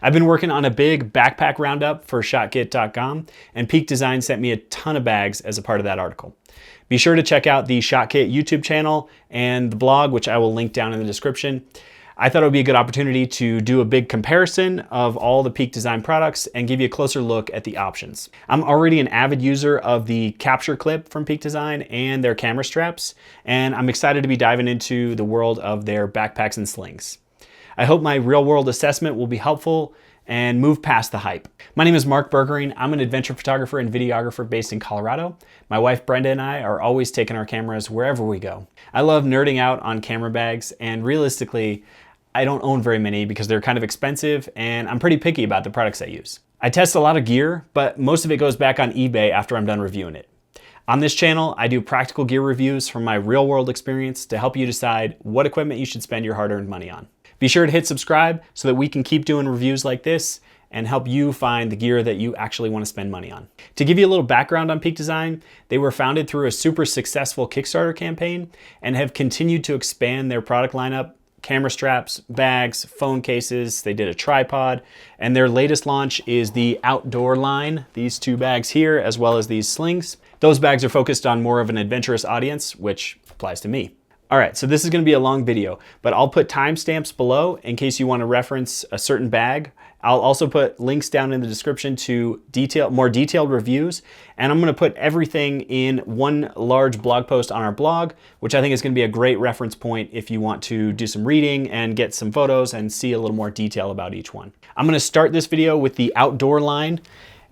I've been working on a big backpack roundup for ShotKit.com, and Peak Design sent me a ton of bags as a part of that article. Be sure to check out the ShotKit YouTube channel and the blog, which I will link down in the description. I thought it would be a good opportunity to do a big comparison of all the Peak Design products and give you a closer look at the options. I'm already an avid user of the capture clip from Peak Design and their camera straps, and I'm excited to be diving into the world of their backpacks and slings. I hope my real-world assessment will be helpful and move past the hype. My name is Mark Bergering. I'm an adventure photographer and videographer based in Colorado. My wife Brenda and I are always taking our cameras wherever we go. I love nerding out on camera bags, and realistically, I don't own very many because they're kind of expensive and I'm pretty picky about the products I use. I test a lot of gear, but most of it goes back on eBay after I'm done reviewing it. On this channel, I do practical gear reviews from my real-world experience to help you decide what equipment you should spend your hard-earned money on. Be sure to hit subscribe so that we can keep doing reviews like this and help you find the gear that you actually want to spend money on. To give you a little background on Peak Design, they were founded through a super successful Kickstarter campaign and have continued to expand their product lineup: camera straps, bags, phone cases. They did a tripod, and their latest launch is the Outdoor line, these two bags here, as well as these slings. Those bags are focused on more of an adventurous audience, which applies to me. All right, so this is gonna be a long video, but I'll put timestamps below in case you wanna reference a certain bag. I'll also put links down in the description to more detailed reviews, and I'm gonna put everything in one large blog post on our blog, which I think is gonna be a great reference point if you want to do some reading and get some photos and see a little more detail about each one. I'm gonna start this video with the Outdoor line,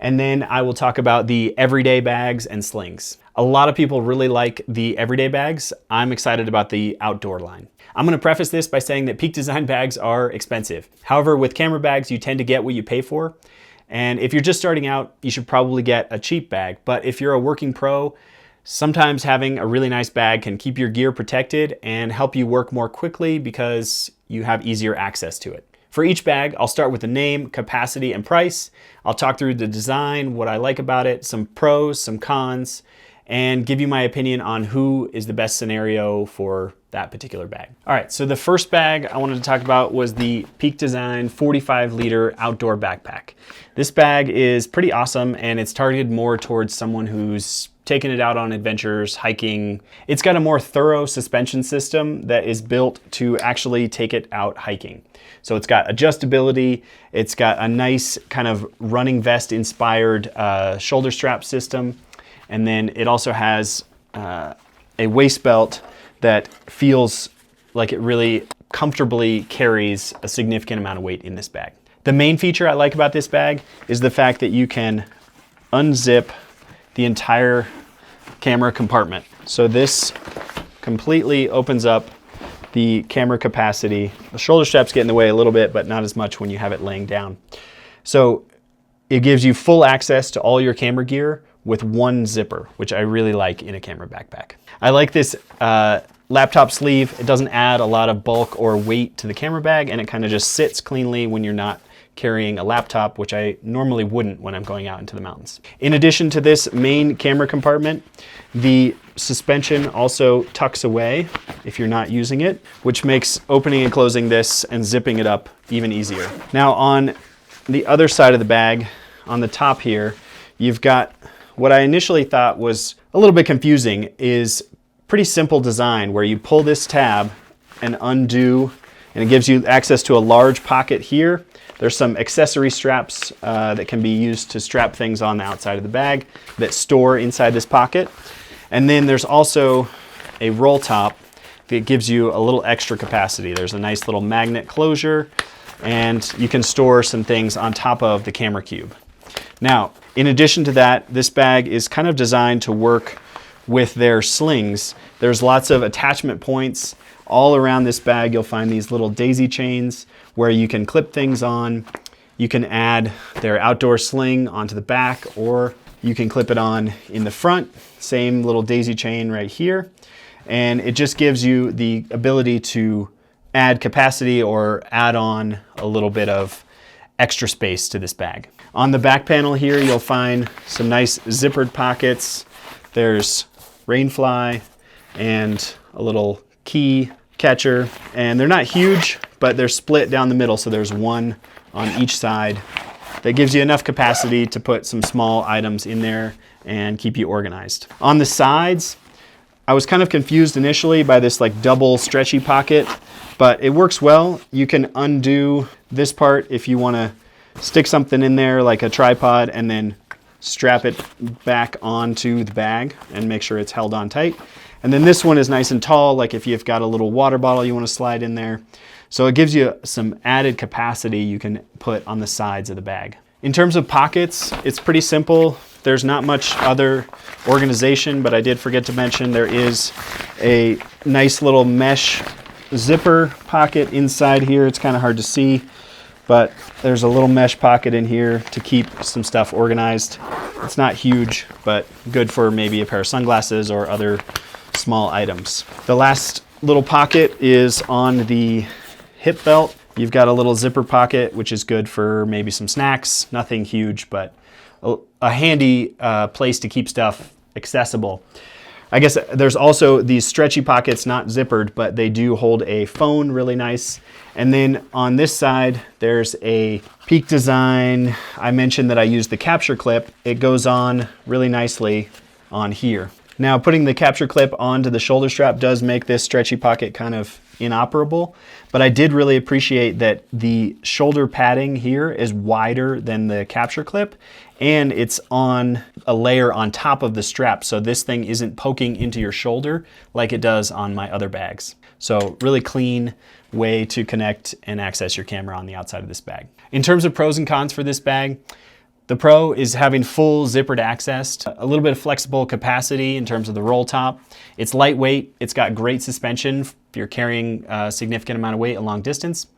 and then I will talk about the everyday bags and slings. A lot of people really like the everyday bags. I'm excited about the Outdoor line. I'm gonna preface this by saying that Peak Design bags are expensive. However, with camera bags, you tend to get what you pay for. And if you're just starting out, you should probably get a cheap bag. But if you're a working pro, sometimes having a really nice bag can keep your gear protected and help you work more quickly because you have easier access to it. For each bag, I'll start with the name, capacity, and price. I'll talk through the design, what I like about it, some pros, some cons, and give you my opinion on who is the best scenario for that particular bag. All right, so the first bag I wanted to talk about was the Peak Design 45-liter outdoor backpack. This bag is pretty awesome, and it's targeted more towards someone who's taking it out on adventures, hiking. It's got a more thorough suspension system that is built to actually take it out hiking. So it's got adjustability, it's got a nice kind of running vest inspired shoulder strap system, and then it also has a waist belt that feels like it really comfortably carries a significant amount of weight in this bag. The main feature I like about this bag is the fact that you can unzip the entire camera compartment. So this completely opens up the camera capacity. The shoulder straps get in the way a little bit, but not as much when you have it laying down. So it gives you full access to all your camera gear with one zipper, which I really like in a camera backpack. I like this laptop sleeve. It doesn't add a lot of bulk or weight to the camera bag, and it kind of just sits cleanly when you're not carrying a laptop, which I normally wouldn't when I'm going out into the mountains. In addition to this main camera compartment, the suspension also tucks away if you're not using it, which makes opening and closing this and zipping it up even easier. Now on the other side of the bag, on the top here, you've got what I initially thought was a little bit confusing is pretty simple design where you pull this tab and undo, and it gives you access to a large pocket here. There's some accessory straps that can be used to strap things on the outside of the bag that store inside this pocket. And then there's also a roll top that gives you a little extra capacity. There's a nice little magnet closure, and you can store some things on top of the camera cube. Now, in addition to that, this bag is kind of designed to work with their slings. There's lots of attachment points all around this bag. You'll find these little daisy chains where you can clip things on. You can add their Outdoor Sling onto the back, or you can clip it on in the front. Same little daisy chain right here. And it just gives you the ability to add capacity or add on a little bit of extra space to this bag. On the back panel here, you'll find some nice zippered pockets. There's rainfly and a little key catcher, and they're not huge, but they're split down the middle. So there's one on each side that gives you enough capacity to put some small items in there and keep you organized. On the sides, I was kind of confused initially by this like double stretchy pocket, but it works well. You can undo this part if you want to stick something in there like a tripod and then strap it back onto the bag and make sure it's held on tight. And then this one is nice and tall, like if you've got a little water bottle you want to slide in there. So it gives you some added capacity you can put on the sides of the bag. In terms of pockets, it's pretty simple. There's not much other organization, but I did forget to mention there is a nice little mesh zipper pocket inside here. It's kind of hard to see, but there's a little mesh pocket in here to keep some stuff organized. It's not huge, but good for maybe a pair of sunglasses or other small items. The last little pocket is on the hip belt. You've got a little zipper pocket, which is good for maybe some snacks. Nothing huge, but a handy place to keep stuff accessible. I guess there's also these stretchy pockets, not zippered, but they do hold a phone really nice. And then on this side, there's a Peak Design. I mentioned that I used the capture clip. It goes on really nicely on here. Now, putting the capture clip onto the shoulder strap does make this stretchy pocket kind of inoperable, but I did really appreciate that the shoulder padding here is wider than the capture clip, and it's on a layer on top of the strap, so this thing isn't poking into your shoulder like it does on my other bags. So really clean way to connect and access your camera on the outside of this bag. In terms of pros and cons for this bag, the pro is having full zippered access, a little bit of flexible capacity in terms of the roll top. It's lightweight, it's got great suspension if you're carrying a significant amount of weight a long distance.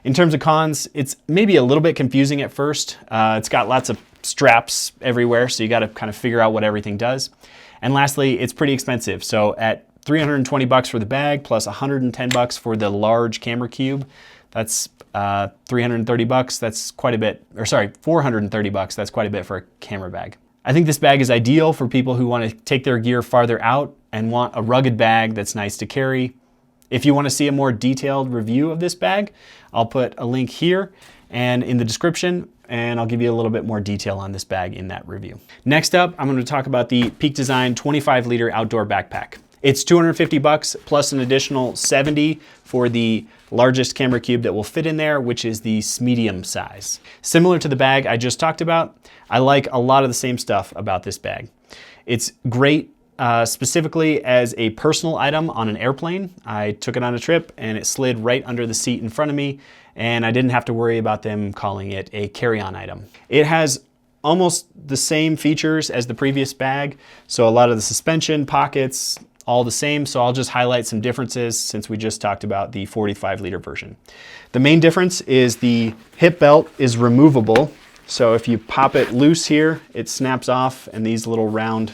In terms of cons, it's maybe a little bit confusing at first. It's got lots of straps everywhere, so you gotta kind of figure out what everything does. And lastly, it's pretty expensive. So at $320 for the bag plus $110 for the large camera cube, that's $330, that's quite a bit, or sorry, $430, that's quite a bit for a camera bag. I think this bag is ideal for people who want to take their gear farther out and want a rugged bag that's nice to carry. If you want to see a more detailed review of this bag, I'll put a link here and in the description, and I'll give you a little bit more detail on this bag in that review. Next up, I'm going to talk about the Peak Design 25-liter outdoor backpack. It's $250 plus an additional $70 for the largest camera cube that will fit in there, which is the medium size. Similar to the bag I just talked about, I like a lot of the same stuff about this bag. It's great specifically as a personal item on an airplane. I took it on a trip and it slid right under the seat in front of me, and I didn't have to worry about them calling it a carry-on item. It has almost the same features as the previous bag, so a lot of the suspension, pockets, all the same, so I'll just highlight some differences since we just talked about the 45-liter version. The main difference is the hip belt is removable, so if you pop it loose here, it snaps off, and these little round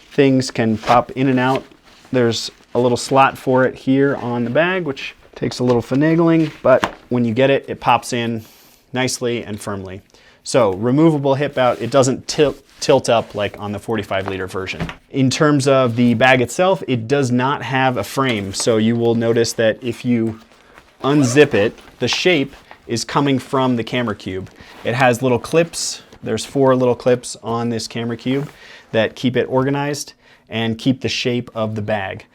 things can pop in and out. There's a little slot for it here on the bag, which takes a little finagling, but when you get it, it pops in nicely and firmly. So removable hip belt, it doesn't tilt up like on the 45-liter version. In terms of the bag itself, it does not have a frame. So you will notice that if you unzip it, the shape is coming from the camera cube. It has little clips. There's 4 little clips on this camera cube that keep it organized and keep the shape of the bag.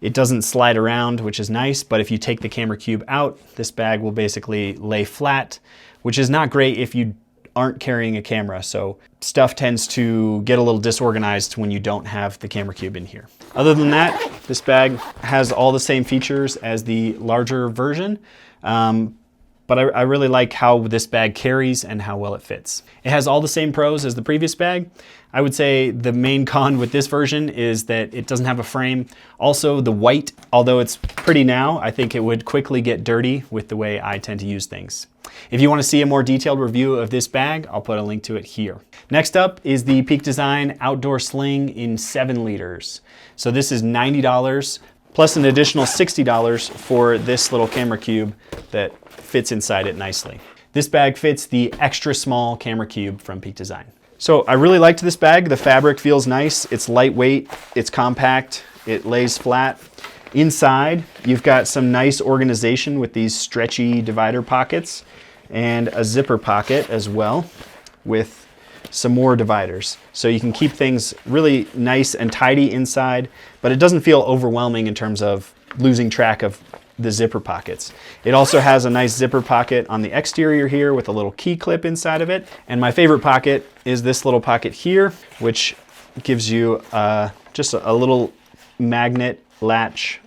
It doesn't slide around, which is nice, but if you take the camera cube out, this bag will basically lay flat, which is not great if you aren't carrying a camera, so stuff tends to get a little disorganized when you don't have the camera cube in here. Other than that, this bag has all the same features as the larger version, but I really like how this bag carries and how well it fits. It has all the same pros as the previous bag. I would say the main con with this version is that it doesn't have a frame. Also, the white, although it's pretty now, I think it would quickly get dirty with the way I tend to use things. If you want to see a more detailed review of this bag, I'll put a link to it here. Next up is the Peak Design Outdoor Sling in 7 liters. So this is $90 plus an additional $60 for this little camera cube that fits inside it nicely. This bag fits the extra small camera cube from Peak Design. So I really liked this bag. The fabric feels nice. It's lightweight, it's compact, it lays flat. Inside, you've got some nice organization with these stretchy divider pockets. and a zipper pocket as well with some more dividers. So you can keep things really nice and tidy inside, but it doesn't feel overwhelming in terms of losing track of the zipper pockets. It also has a nice zipper pocket on the exterior here with a little key clip inside of it. And my favorite pocket is this little pocket here, which gives you just a little magnet latch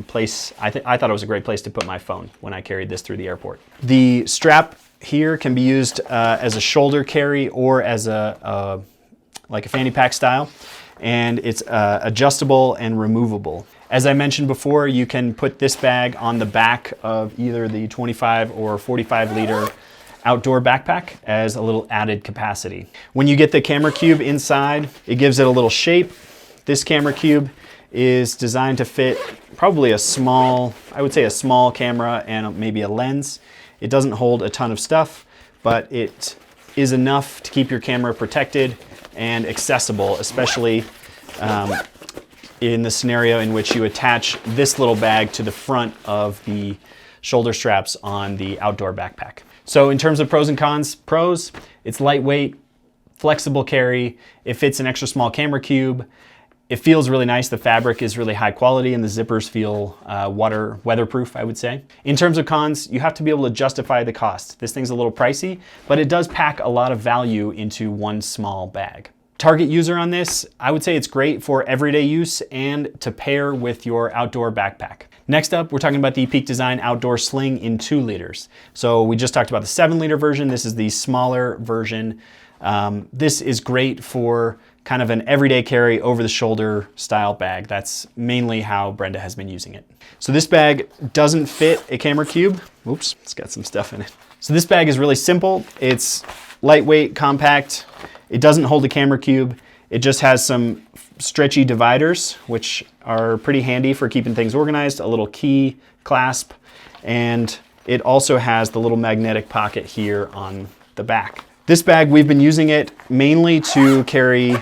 place. I thought it was a great place to put my phone when I carried this through the airport. The strap here can be used as a shoulder carry or as like a fanny pack style, and it's adjustable and removable. As I mentioned before, you can put this bag on the back of either the 25 or 45 liter outdoor backpack as a little added capacity. When you get the camera cube inside, it gives it a little shape. This camera cube is designed to fit probably a small, I would say a small camera and maybe a lens. It doesn't hold a ton of stuff, but it is enough to keep your camera protected and accessible, especially in the scenario in which you attach this little bag to the front of the shoulder straps on the outdoor backpack. So in terms of pros and cons, pros, it's lightweight, flexible carry, it fits an extra small camera cube, it feels really nice, the fabric is really high quality, and the zippers feel weatherproof, I would say. In terms of cons, you have to be able to justify the cost. This thing's a little pricey, but it does pack a lot of value into one small bag. Target user on this, I would say it's great for everyday use and to pair with your outdoor backpack. Next up, we're talking about the Peak Design Outdoor Sling in 2 liters. So we just talked about the 7 liter version. This is the smaller version. This is great for kind of an everyday carry over the shoulder style bag. That's mainly how Brenda has been using it. So this bag doesn't fit a camera cube. Oops, it's got some stuff in it. So this bag is really simple. It's lightweight, compact. It doesn't hold a camera cube. It just has some stretchy dividers, which are pretty handy for keeping things organized, a little key clasp, and it also has the little magnetic pocket here on the back. This bag, we've been using it mainly to carry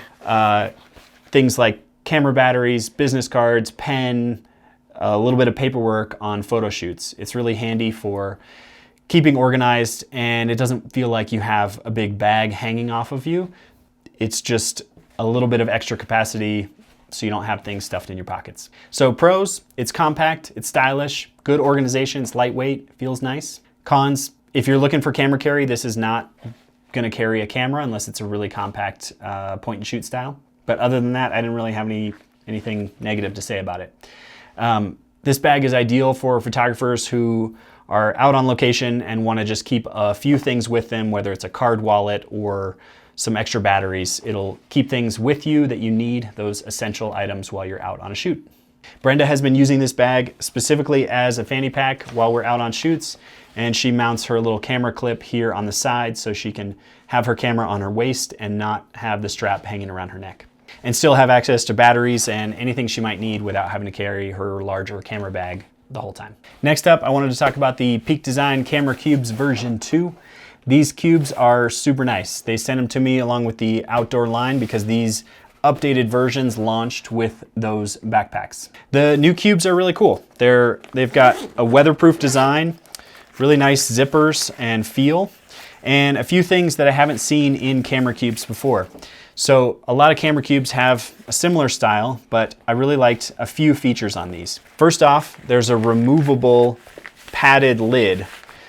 things like camera batteries, business cards, pen, a little bit of paperwork on photo shoots. It's really handy for keeping organized, and it doesn't feel like you have a big bag hanging off of you. It's just a little bit of extra capacity so you don't have things stuffed in your pockets. So pros, it's compact, it's stylish, good organization, it's lightweight, feels nice. Cons, if you're looking for camera carry, this is not gonna carry a camera unless it's a really compact point and shoot style. But other than that, I didn't really have anything negative to say about it. This bag is ideal for photographers who are out on location and want to just keep a few things with them, whether it's a card wallet or some extra batteries. It'll keep things with you that you need, those essential items while you're out on a shoot. Brenda has been using this bag specifically as a fanny pack while we're out on shoots, and she mounts her little camera clip here on the side so she can have her camera on her waist and not have the strap hanging around her neck, and still have access to batteries and anything she might need without having to carry her larger camera bag the whole time. Next up, I wanted to talk about the Peak Design Camera Cubes version 2. These cubes are super nice. They sent them to me along with the outdoor line because these updated versions launched with those backpacks. The new cubes are really cool. They've got a weatherproof design, really nice zippers and feel, and a few things that I haven't seen in camera cubes before. So a lot of camera cubes have a similar style, but I really liked a few features on these. First off, there's a removable padded lid.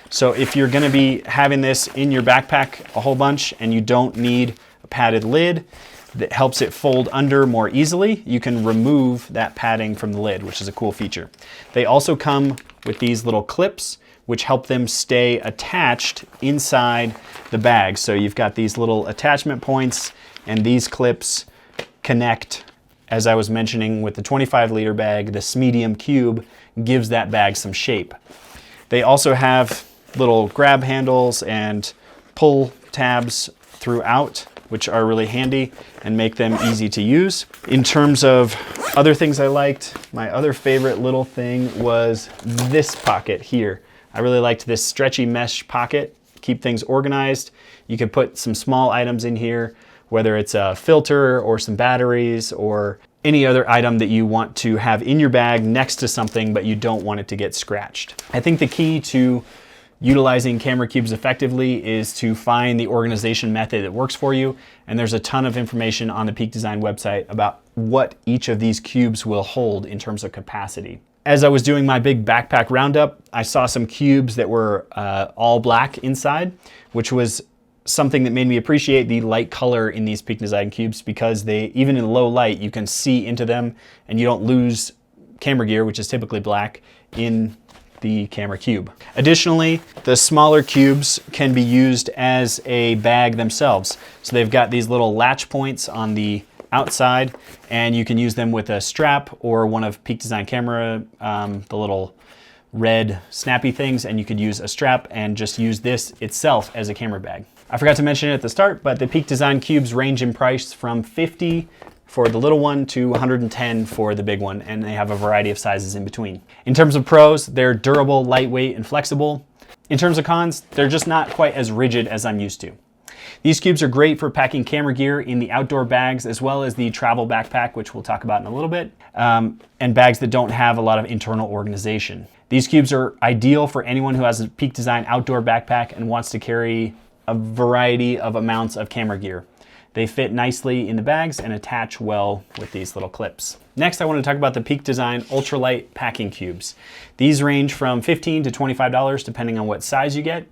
So if you're gonna be having this in your backpack a whole bunch and you don't need a padded lid that helps it fold under more easily, you can remove that padding from the lid, which is a cool feature. They also come with these little clips which help them stay attached inside the bag. So you've got these little attachment points, and these clips connect. As I was mentioning with the 25 liter bag, this medium cube gives that bag some shape. They also have little grab handles and pull tabs throughout, which are really handy and make them easy to use. In terms of other things I liked, my other favorite little thing was this pocket here. I really liked this stretchy mesh pocket, keep things organized. You can put some small items in here, whether it's a filter or some batteries or any other item that you want to have in your bag next to something but you don't want it to get scratched. I think the key to Utilizing camera cubes effectively is to find the organization method that works for you, and there's a ton of information on the Peak Design website about what each of these cubes will hold in terms of capacity. As I was doing my big backpack roundup, I saw some cubes that were all black inside, which was something that made me appreciate the light color in these Peak Design cubes, because they, even in low light, you can see into them and you don't lose camera gear, which is typically black, in the camera cube. Additionally, the smaller cubes can be used as a bag themselves. So they've got these little latch points on the outside, and you can use them with a strap or one of Peak Design camera, the little red snappy things, and you could use a strap and just use this itself as a camera bag. I forgot to mention it at the start, but the Peak Design cubes range in price from $50 for the little one to $110 for the big one, and they have a variety of sizes in between. In terms of pros, they're durable, lightweight, and flexible. In terms of cons, they're just not quite as rigid as I'm used to. These cubes are great for packing camera gear in the outdoor bags, as well as the travel backpack, which we'll talk about in a little bit, and bags that don't have a lot of internal organization. These cubes are ideal for anyone who has a Peak Design outdoor backpack and wants to carry a variety of amounts of camera gear. They fit nicely in the bags and attach well with these little clips. Next, I want to talk about the Peak Design ultralight packing cubes. These range from $15 to $25 depending on what size you get,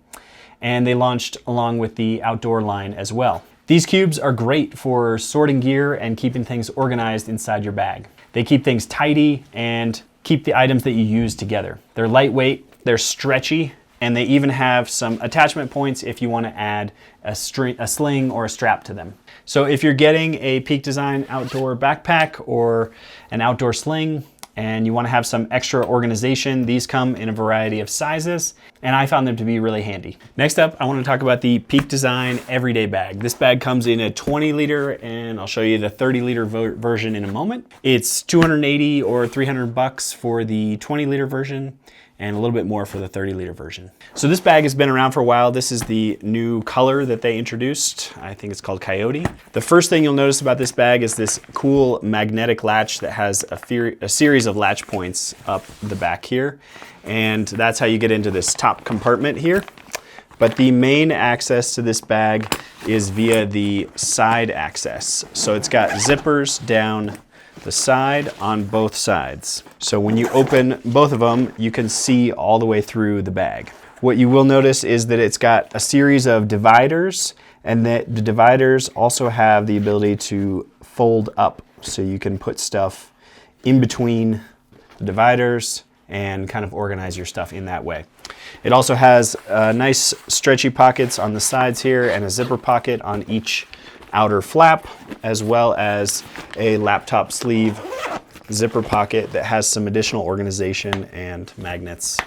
and they launched along with the outdoor line as well. These cubes are great for sorting gear and keeping things organized inside your bag. They keep things tidy and keep the items that you use together. They're lightweight, they're stretchy, and they even have some attachment points if you want to add a sling or a strap to them. So if you're getting a Peak Design outdoor backpack or an outdoor sling and you want to have some extra organization, these come in a variety of sizes, and I found them to be really handy. Next up, I want to talk about the Peak Design Everyday Bag. This bag comes in a 20 liter, and I'll show you the 30 liter version in a moment. It's $280 or $300 for the 20 liter version, and a little bit more for the 30 liter version. So this bag has been around for a while. This is the new color that they introduced. I think it's called Coyote. The first thing you'll notice about this bag is this cool magnetic latch that has a series of latch points up the back here. And that's how you get into this top compartment here. But the main access to this bag is via the side access. So it's got zippers down the side on both sides. So when you open both of them, you can see all the way through the bag. What you will notice is that it's got a series of dividers, and that the dividers also have the ability to fold up, so you can put stuff in between the dividers and kind of organize your stuff in that way. It also has nice stretchy pockets on the sides here and a zipper pocket on each outer flap, as well as a laptop sleeve zipper pocket that has some additional organization and magnets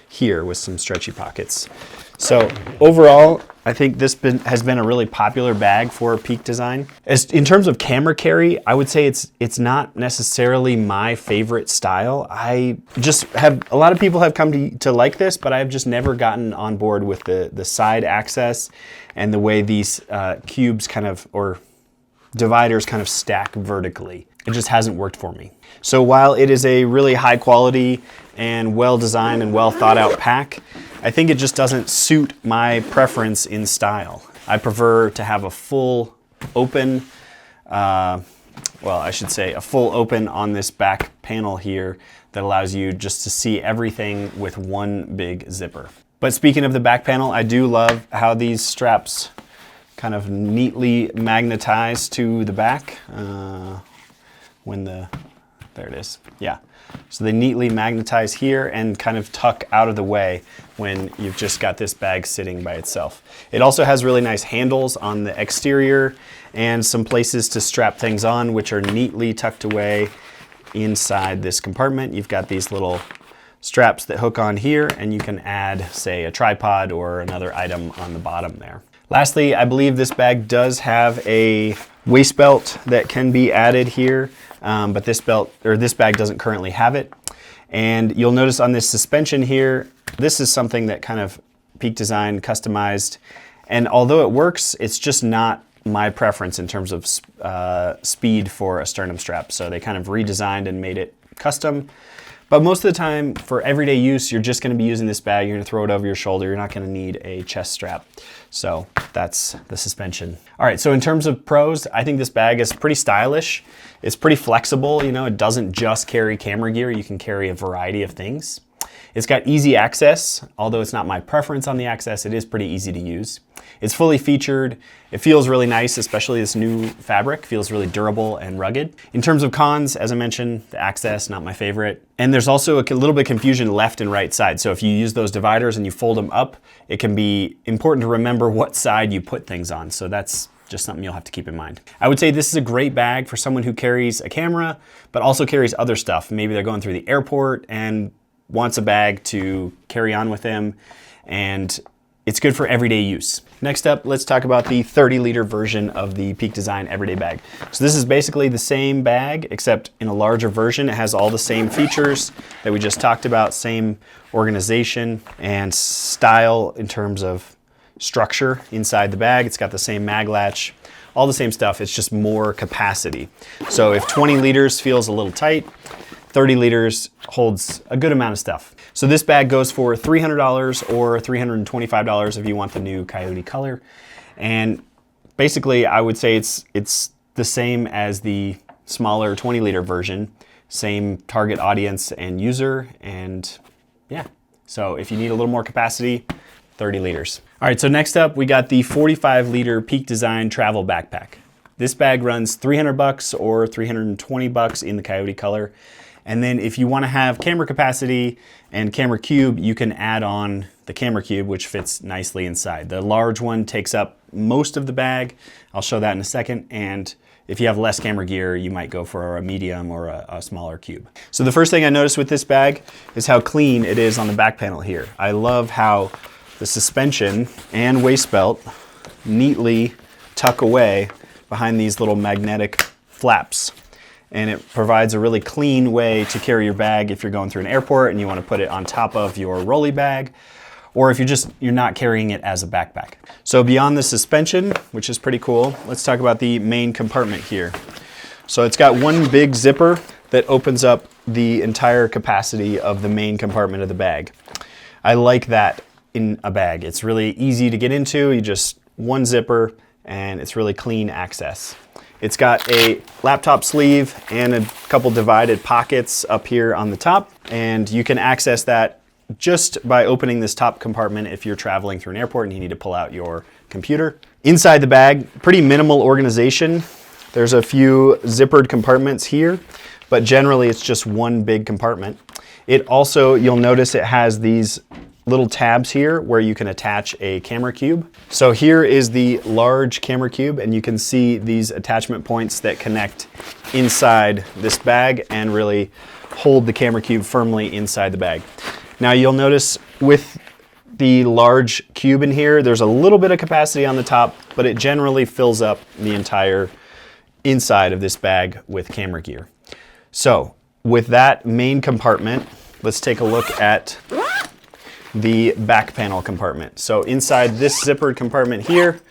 here with some stretchy pockets. So overall, I think this has been a really popular bag for Peak Design. In terms of camera carry, I would say it's not necessarily my favorite style. I just have, a lot of people have come to like this, but I've just never gotten on board with the side access and the way these cubes kind of, or dividers kind of stack vertically. It just hasn't worked for me. So while it is a really high quality and well designed and well thought out pack, I think it just doesn't suit my preference in style. I prefer to have a full open, a full open on this back panel here that allows you just to see everything with one big zipper. But speaking of the back panel, I do love how these straps kind of neatly magnetize to the back. There it is, yeah. So they neatly magnetize here and kind of tuck out of the way when you've just got this bag sitting by itself. It also has really nice handles on the exterior and some places to strap things on, which are neatly tucked away inside this compartment. You've got these little straps that hook on here, and you can add, say, a tripod or another item on the bottom there. Lastly, I believe this bag does have a waist belt that can be added here, but this bag doesn't currently have it. And you'll notice on this suspension here, this is something that kind of Peak Design customized. And although it works, it's just not my preference in terms of speed for a sternum strap. So they kind of redesigned and made it custom. But most of the time, for everyday use, you're just gonna be using this bag. You're gonna throw it over your shoulder. You're not gonna need a chest strap. So that's the suspension. All right, so in terms of pros, I think this bag is pretty stylish. It's pretty flexible, you know, it doesn't just carry camera gear. You can carry a variety of things. It's got easy access, although it's not my preference on the access, it is pretty easy to use. It's fully featured. It feels really nice, especially this new fabric, feels really durable and rugged. In terms of cons, as I mentioned, the access, not my favorite. And there's also a little bit of confusion left and right side. So if you use those dividers and you fold them up, it can be important to remember what side you put things on. So that's just something you'll have to keep in mind. I would say this is a great bag for someone who carries a camera, but also carries other stuff. Maybe they're going through the airport and wants a bag to carry on with them, and it's good for everyday use. Next up, let's talk about the 30-liter version of the Peak Design Everyday Bag. So this is basically the same bag, except in a larger version. It has all the same features that we just talked about, same organization and style in terms of structure inside the bag. It's got the same mag latch, all the same stuff. It's just more capacity. So if 20 liters feels a little tight, 30 liters holds a good amount of stuff. So this bag goes for $300 or $325 if you want the new coyote color. And basically I would say it's the same as the smaller 20-liter version, same target audience and user, and yeah. So if you need a little more capacity, 30 liters. All right, so next up we got the 45-liter Peak Design Travel Backpack. This bag runs $300 or $320 in the coyote color. And then if you want to have camera capacity and camera cube, you can add on the camera cube, which fits nicely inside. The large one takes up most of the bag. I'll show that in a second. And if you have less camera gear, you might go for a medium or a smaller cube. So the first thing I noticed with this bag is how clean it is on the back panel here. I love how the suspension and waist belt neatly tuck away behind these little magnetic flaps. And it provides a really clean way to carry your bag if you're going through an airport and you want to put it on top of your rolly bag, or if you're not carrying it as a backpack. So beyond the suspension, which is pretty cool, let's talk about the main compartment here. So it's got one big zipper that opens up the entire capacity of the main compartment of the bag. I like that in a bag. It's really easy to get into. You just one zipper and it's really clean access. It's got a laptop sleeve and a couple divided pockets up here on the top, and you can access that just by opening this top compartment if you're traveling through an airport and you need to pull out your computer. Inside the bag, pretty minimal organization. There's a few zippered compartments here, but generally it's just one big compartment. It also, you'll notice it has these little tabs here where you can attach a camera cube. So here is the large camera cube, and you can see these attachment points that connect inside this bag and really hold the camera cube firmly inside the bag. Now you'll notice with the large cube in here, there's a little bit of capacity on the top, but it generally fills up the entire inside of this bag with camera gear. So with that main compartment, let's take a look at the back panel compartment. So inside this zippered compartment here,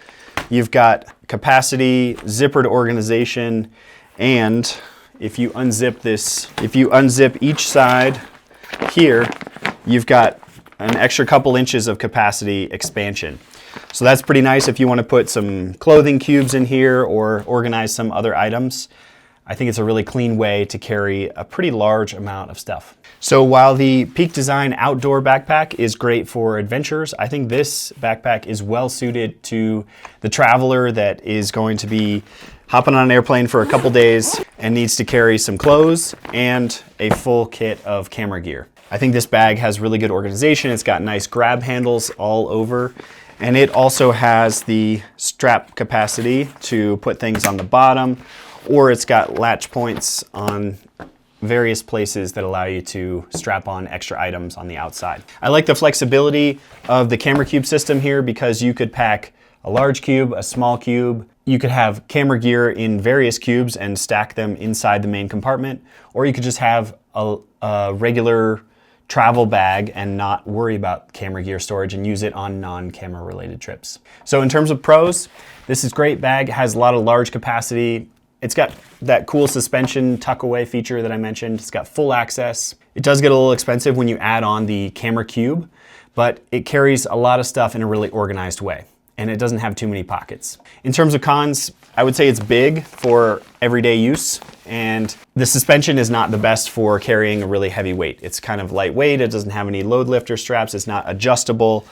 you've got capacity, zippered organization, and if you unzip each side here, you've got an extra couple inches of capacity expansion. So that's pretty nice if you want to put some clothing cubes in here or organize some other items. I think it's a really clean way to carry a pretty large amount of stuff. So while the Peak Design Outdoor Backpack is great for adventures, I think this backpack is well suited to the traveler that is going to be hopping on an airplane for a couple days and needs to carry some clothes and a full kit of camera gear. I think this bag has really good organization. It's got nice grab handles all over, and it also has the strap capacity to put things on the bottom, or it's got latch points on various places that allow you to strap on extra items on the outside. I like the flexibility of the camera cube system here because you could pack a large cube, a small cube. You could have camera gear in various cubes and stack them inside the main compartment, or you could just have a regular travel bag and not worry about camera gear storage and use it on non-camera related trips. So in terms of pros, this is great bag, has a lot of large capacity. It's got that cool suspension tuck away feature that I mentioned. It's got full access. It does get a little expensive when you add on the camera cube, but it carries a lot of stuff in a really organized way, and it doesn't have too many pockets. In terms of cons, I would say it's big for everyday use, and the suspension is not the best for carrying a really heavy weight. It's kind of lightweight, it doesn't have any load lifter straps, it's not adjustable,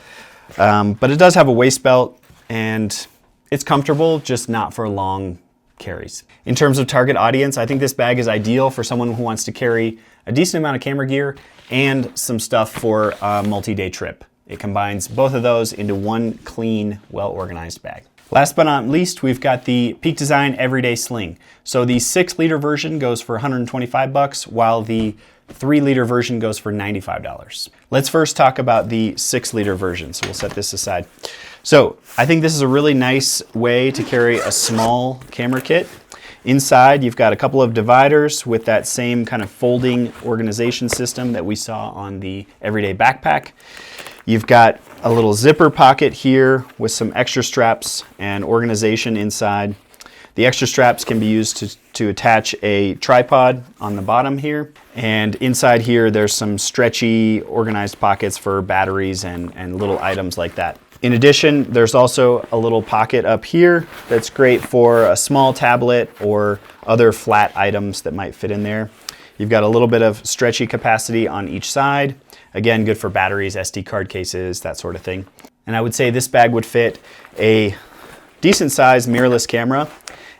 but it does have a waist belt, and it's comfortable, just not for long carries. In terms of target audience, I think this bag is ideal for someone who wants to carry a decent amount of camera gear and some stuff for a multi-day trip. It combines both of those into one clean, well-organized bag. Last but not least, we've got the Peak Design Everyday Sling. So the 6-liter version goes for $125, while the 3-liter version goes for $95. Let's first talk about the 6-liter version. So we'll set this aside. So I think this is a really nice way to carry a small camera kit. Inside, you've got a couple of dividers with that same kind of folding organization system that we saw on the Everyday backpack. You've got a little zipper pocket here with some extra straps and organization inside. The extra straps can be used to attach a tripod on the bottom here. And inside here, there's some stretchy, organized pockets for batteries and little items like that. In addition, there's also a little pocket up here that's great for a small tablet or other flat items that might fit in there. You've got a little bit of stretchy capacity on each side. Again, good for batteries, SD card cases, that sort of thing. And I would say this bag would fit a decent sized mirrorless camera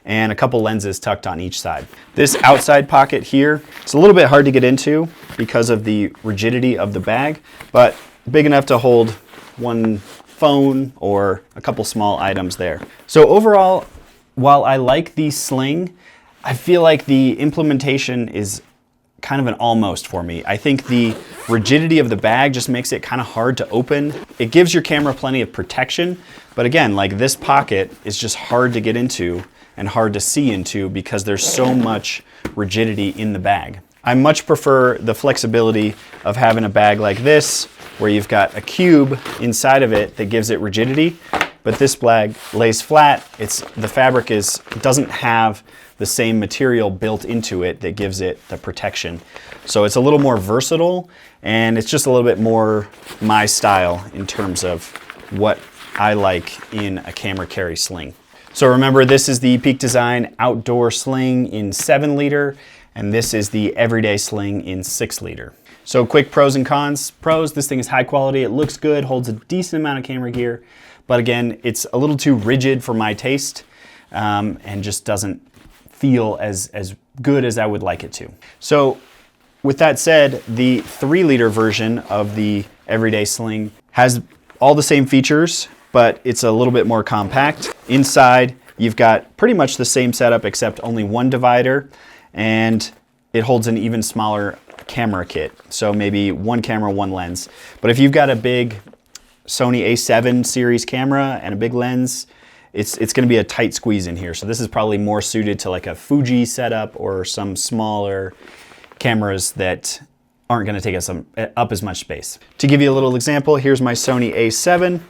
and a couple lenses tucked on each side. This outside pocket here, it's a little bit hard to get into because of the rigidity of the bag, but big enough to hold one phone or a couple small items there. So overall, while I like the sling, I feel like the implementation is kind of an almost for me. I think the rigidity of the bag just makes it kind of hard to open. It gives your camera plenty of protection, but again, like this pocket is just hard to get into and hard to see into because there's so much rigidity in the bag. I much prefer the flexibility of having a bag like this where you've got a cube inside of it that gives it rigidity, but this bag lays flat. The fabric doesn't have the same material built into it that gives it the protection. So it's a little more versatile, and it's just a little bit more my style in terms of what I like in a camera carry sling. So remember, this is the Peak Design Outdoor Sling in 7-liter, and this is the Everyday Sling in 6-liter. So quick pros and cons. Pros, this thing is high quality, it looks good, holds a decent amount of camera gear, but again, it's a little too rigid for my taste, and just doesn't feel as good as I would like it to. So with that said, the 3-liter version of the Everyday Sling has all the same features, but it's a little bit more compact. Inside, you've got pretty much the same setup except only one divider, and it holds an even smaller camera kit. So maybe one camera, one lens. But if you've got a big Sony A7 series camera and a big lens, it's going to be a tight squeeze in here. So this is probably more suited to like a Fuji setup or some smaller cameras that aren't going to take us up as much space. To give you a little example, here's my Sony A7,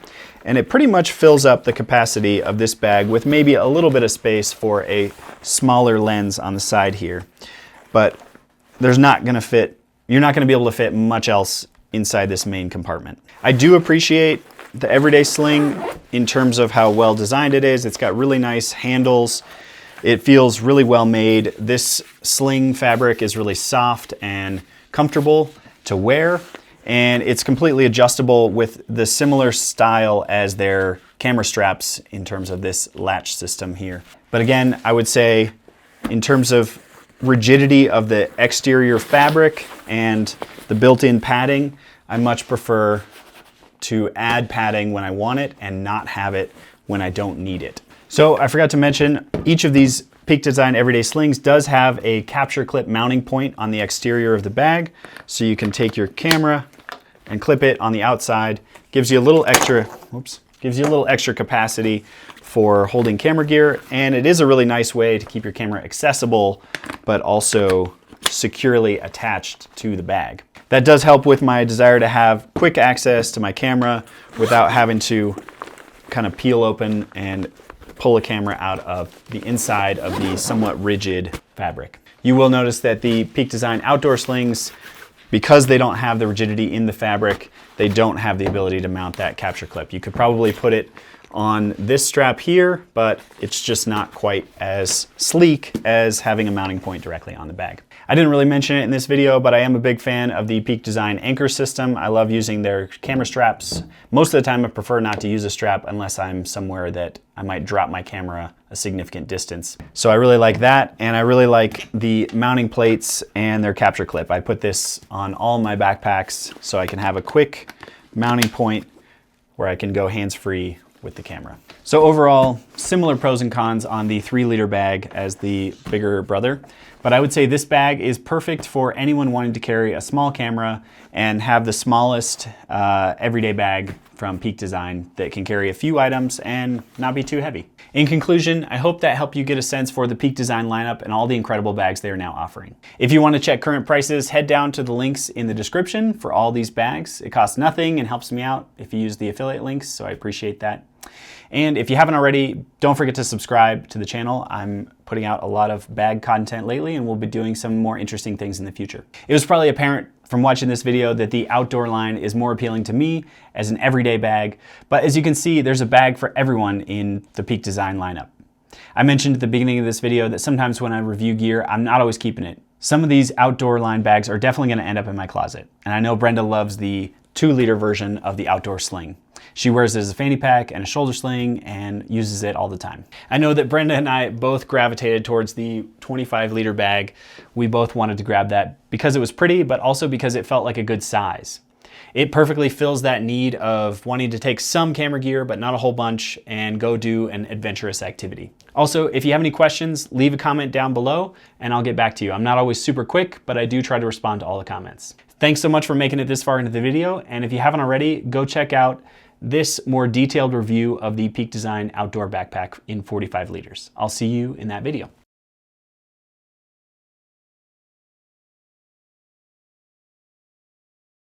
and it pretty much fills up the capacity of this bag with maybe a little bit of space for a smaller lens on the side here. But you're not going to be able to fit much else inside this main compartment. I do appreciate the Everyday Sling in terms of how well designed it is. It's got really nice handles. It feels really well made. This sling fabric is really soft and comfortable to wear, and it's completely adjustable with the similar style as their camera straps in terms of this latch system here. But again, I would say in terms of rigidity of the exterior fabric and the built-in padding, I much prefer to add padding when I want it and not have it when I don't need it. So I forgot to mention, each of these Peak Design Everyday Slings does have a capture clip mounting point on the exterior of the bag, so you can take your camera and clip it on the outside. Gives you a little extra capacity for holding camera gear, and it is a really nice way to keep your camera accessible but also securely attached to the bag. That does help with my desire to have quick access to my camera without having to kind of peel open and pull a camera out of the inside of the somewhat rigid fabric. You will notice that the Peak Design Outdoor Slings Because they don't have the rigidity in the fabric, they don't have the ability to mount that capture clip. You could probably put it on this strap here, but it's just not quite as sleek as having a mounting point directly on the bag. I didn't really mention it in this video, but I am a big fan of the Peak Design anchor system. I love using their camera straps. Most of the time I prefer not to use a strap unless I'm somewhere that I might drop my camera a significant distance. So I really like that, and I really like the mounting plates and their capture clip. I put this on all my backpacks so I can have a quick mounting point where I can go hands-free with the camera. So overall, similar pros and cons on the 3-liter bag as the bigger brother, but I would say this bag is perfect for anyone wanting to carry a small camera and have the smallest everyday bag from Peak Design that can carry a few items and not be too heavy. In conclusion, I hope that helped you get a sense for the Peak Design lineup and all the incredible bags they are now offering. If you want to check current prices, head down to the links in the description for all these bags. It costs nothing and helps me out if you use the affiliate links, so I appreciate that. And if you haven't already, don't forget to subscribe to the channel. I'm putting out a lot of bag content lately, and we'll be doing some more interesting things in the future. It was probably apparent from watching this video that the outdoor line is more appealing to me as an everyday bag, but as you can see, there's a bag for everyone in the Peak Design lineup. I mentioned at the beginning of this video that sometimes when I review gear, I'm not always keeping it. Some of these outdoor line bags are definitely going to end up in my closet, and I know Brenda loves the 2-liter version of the Outdoor Sling. She wears it as a fanny pack and a shoulder sling and uses it all the time. I know that Brenda and I both gravitated towards the 25-liter bag. We both wanted to grab that because it was pretty, but also because it felt like a good size. It perfectly fills that need of wanting to take some camera gear, but not a whole bunch, and go do an adventurous activity. Also, if you have any questions, leave a comment down below and I'll get back to you. I'm not always super quick, but I do try to respond to all the comments. Thanks so much for making it this far into the video, and if you haven't already, go check out this more detailed review of the Peak Design outdoor backpack in 45 liters. I'll see you in that video.